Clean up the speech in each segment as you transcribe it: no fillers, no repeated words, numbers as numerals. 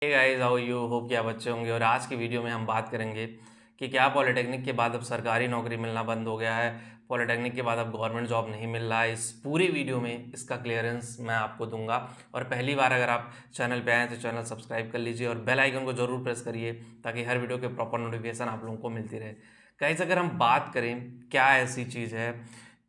Hey guys, how you hope कि आप अच्छे होंगे। और आज की वीडियो में हम बात करेंगे कि क्या पॉलिटेक्निक के बाद अब सरकारी नौकरी मिलना बंद हो गया है, पॉलिटेक्निक के बाद अब गवर्नमेंट जॉब नहीं मिल रहा है। इस पूरी वीडियो में इसका क्लियरेंस मैं आपको दूंगा। और पहली बार अगर आप चैनल पे आए तो चैनल सब्सक्राइब कर लीजिए और बेल आइकन को जरूर प्रेस करिए ताकि हर वीडियो के प्रॉपर नोटिफिकेशन आप लोगों को मिलती रहे। गाइस, अगर हम बात करें क्या ऐसी चीज़ है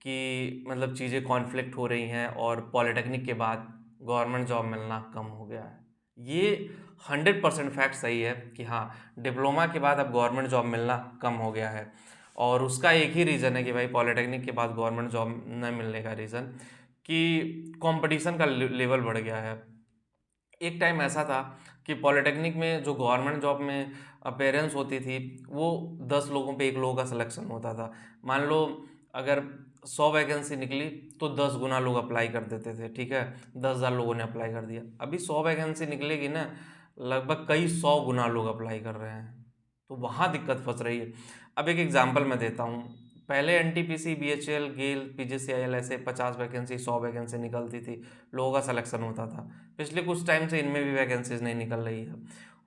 कि मतलब चीज़ें कॉन्फ्लिक्ट हो रही हैं और पॉलिटेक्निक के बाद गवर्नमेंट जॉब मिलना कम हो गया है, ये 100% फैक्ट सही है कि हाँ, डिप्लोमा के बाद अब गवर्नमेंट जॉब मिलना कम हो गया है। और उसका एक ही रीज़न है कि भाई पॉलिटेक्निक के बाद गवर्नमेंट जॉब न मिलने का रीज़न कि कंपटीशन का लेवल बढ़ गया है। एक टाइम ऐसा था कि पॉलिटेक्निक में जो गवर्नमेंट जॉब में अपेयरेंस होती थी वो 10 लोगों पे 1 लोगों का सिलेक्शन होता था। मान लो अगर 100 वैकेंसी निकली तो 10 गुना लोग अप्लाई कर देते थे, ठीक है। 10,000 लोगों ने अप्लाई कर दिया। अभी 100 वैकेंसी निकलेगी ना, लगभग कई 100 गुना लोग अप्लाई कर रहे हैं, तो वहाँ दिक्कत फंस रही है। अब एक एग्जांपल मैं देता हूँ। पहले एनटीपीसी, बीएचईएल, गेल, पीजीसीआईएल ऐसे 50 वैकेंसी, 100 वैकेंसी निकलती थी, लोगों का सिलेक्शन होता था। पिछले कुछ टाइम से इनमें भी वैकेंसीज नहीं निकल रही है।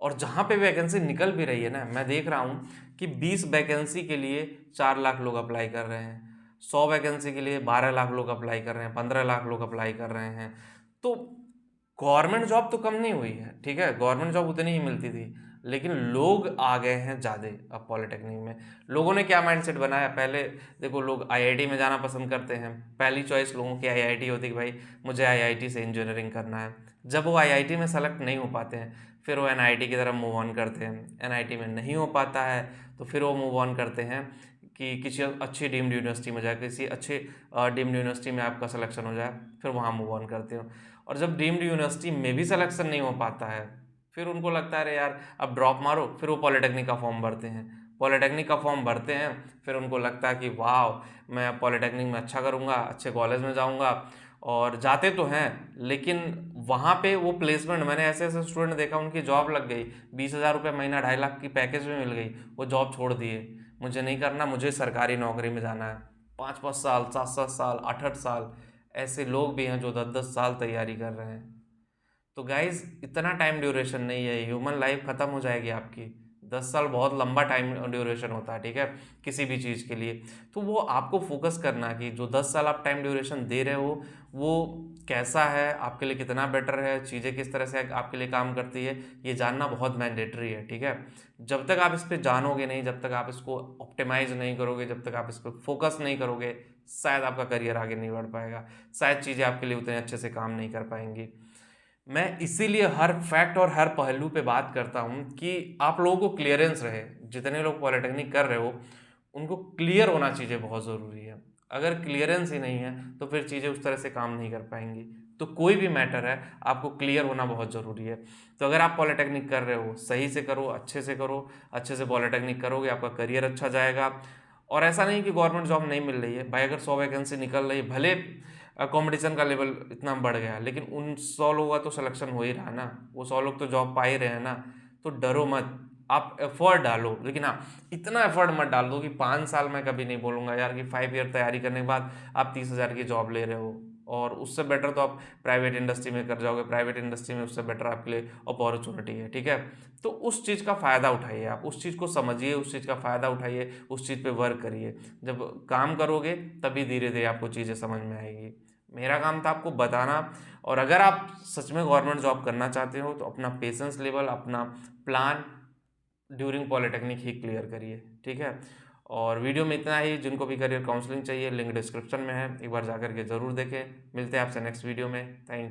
और जहाँ पे वैकेंसी निकल भी रही है ना, मैं देख रहा हूँ कि 20 वैकेंसी के लिए 4 लाख लोग अप्लाई कर रहे हैं, 100 वैकेंसी के लिए 12 लाख लोग अप्लाई कर रहे हैं, 15 लाख लोग अप्लाई कर रहे हैं। तो गवर्नमेंट जॉब तो कम नहीं हुई है, ठीक है, गवर्नमेंट जॉब उतनी ही मिलती थी, लेकिन लोग आ गए हैं ज़्यादा। अब पॉलिटेक्निक में लोगों ने क्या माइंडसेट बनाया, पहले देखो लोग आईआईटी में जाना पसंद करते हैं। पहली चॉइस लोगों की आईआईटी होती है कि भाई मुझे आईआईटी से इंजीनियरिंग करना है। जब वो आईआईटी में सेलेक्ट नहीं हो पाते हैं फिर वो एनआईटी की तरफ मूव ऑन करते हैं। एनआईटी में नहीं हो पाता है तो फिर वो मूव ऑन करते हैं कि किसी अच्छी डीम्ड यूनिवर्सिटी में जाए, किसी अच्छे डीम्ड यूनिवर्सिटी में आपका सिलेक्शन हो जाए, फिर वहाँ मूव ऑन करते हो। और जब डीम्ड यूनिवर्सिटी में भी सिलेक्शन नहीं हो पाता है फिर उनको लगता है अरे यार अब ड्रॉप मारो, फिर वो पॉलिटेक्निक का फॉर्म भरते हैं। पॉलिटेक्निक का फॉर्म भरते हैं, फिर उनको लगता है कि वाह मैं पॉलिटेक्निक में अच्छा करूँगा, अच्छे कॉलेज में जाऊँगा। और जाते तो हैं लेकिन वहाँ पे वो प्लेसमेंट, मैंने ऐसे ऐसे स्टूडेंट देखा उनकी जॉब लग गई, 20,000 रुपये महीना, 2.5 लाख की पैकेज में मिल गई, वो जॉब छोड़ दिए। मुझे नहीं करना, मुझे सरकारी नौकरी में जाना है। 5-5 साल, 7-7 साल, 8-8 साल ऐसे लोग भी हैं जो 10-10 साल तैयारी कर रहे हैं। तो गाइज इतना टाइम ड्यूरेशन नहीं है, ह्यूमन लाइफ ख़त्म हो जाएगी आपकी। 10 साल बहुत लंबा टाइम ड्यूरेशन होता है, ठीक है, किसी भी चीज़ के लिए। तो वो आपको फोकस करना कि जो 10 साल आप टाइम ड्यूरेशन दे रहे हो वो कैसा है, आपके लिए कितना बेटर है, चीज़ें किस तरह से आपके लिए काम करती है, ये जानना बहुत मैंडेटरी है, ठीक है। जब तक आप इस पर जानोगे नहीं, जब तक आप इसको ऑप्टिमाइज नहीं करोगे, जब तक आप इस पर फोकस नहीं करोगे, शायद आपका करियर आगे नहीं बढ़ पाएगा, शायद चीज़ें आपके लिए उतने अच्छे से काम नहीं कर पाएंगी। मैं इसीलिए हर फैक्ट और हर पहलू पे बात करता हूँ कि आप लोगों को क्लियरेंस रहे। जितने लोग पॉलिटेक्निक कर रहे हो उनको क्लियर होना चीज़ें बहुत ज़रूरी है। अगर क्लियरेंस ही नहीं है तो फिर चीज़ें उस तरह से काम नहीं कर पाएंगी। तो कोई भी मैटर है, आपको क्लियर होना बहुत ज़रूरी है। तो अगर आप पॉलिटेक्निक कर रहे हो, सही से करो, अच्छे से करो, अच्छे से पॉलिटेक्निक करोगे, आपका करियर अच्छा जाएगा। और ऐसा नहीं कि गवर्नमेंट जॉब नहीं मिल रही है भाई, अगर 100 वैकेंसी निकल रही है, भले कंपटीशन का लेवल इतना बढ़ गया लेकिन उन 100 लोगों का तो सिलेक्शन हो ही रहा है ना, वो 100 लोग तो जॉब पा ही रहे हैं ना। तो डरो मत, आप एफर्ट डालो, लेकिन हाँ इतना एफर्ट मत डाल दो कि 5 साल, मैं कभी नहीं बोलूँगा यार कि 5 ईयर तैयारी करने के बाद आप 30,000 की जॉब ले रहे हो। और उससे बेटर तो आप प्राइवेट इंडस्ट्री में कर जाओगे, प्राइवेट इंडस्ट्री में उससे बेटर आपके लिए अपॉर्चुनिटी है, ठीक है। तो उस चीज़ का फ़ायदा उठाइए, आप उस चीज़ को समझिए, उस चीज़ का फ़ायदा उठाइए, उस चीज़ पे वर्क करिए। जब काम करोगे तभी धीरे धीरे आपको चीज़ें समझ में आएगी। मेरा काम था आपको बताना। और अगर आप सच में गवर्नमेंट जॉब करना चाहते हो तो अपना पेशेंस लेवल, अपना प्लान ड्यूरिंग पॉलिटेक्निक ही क्लियर करिए, ठीक है। और वीडियो में इतना ही। जिनको भी करियर काउंसलिंग चाहिए लिंक डिस्क्रिप्शन में है, एक बार जाकर के ज़रूर देखें। मिलते हैं आपसे नेक्स्ट वीडियो में। Thank you.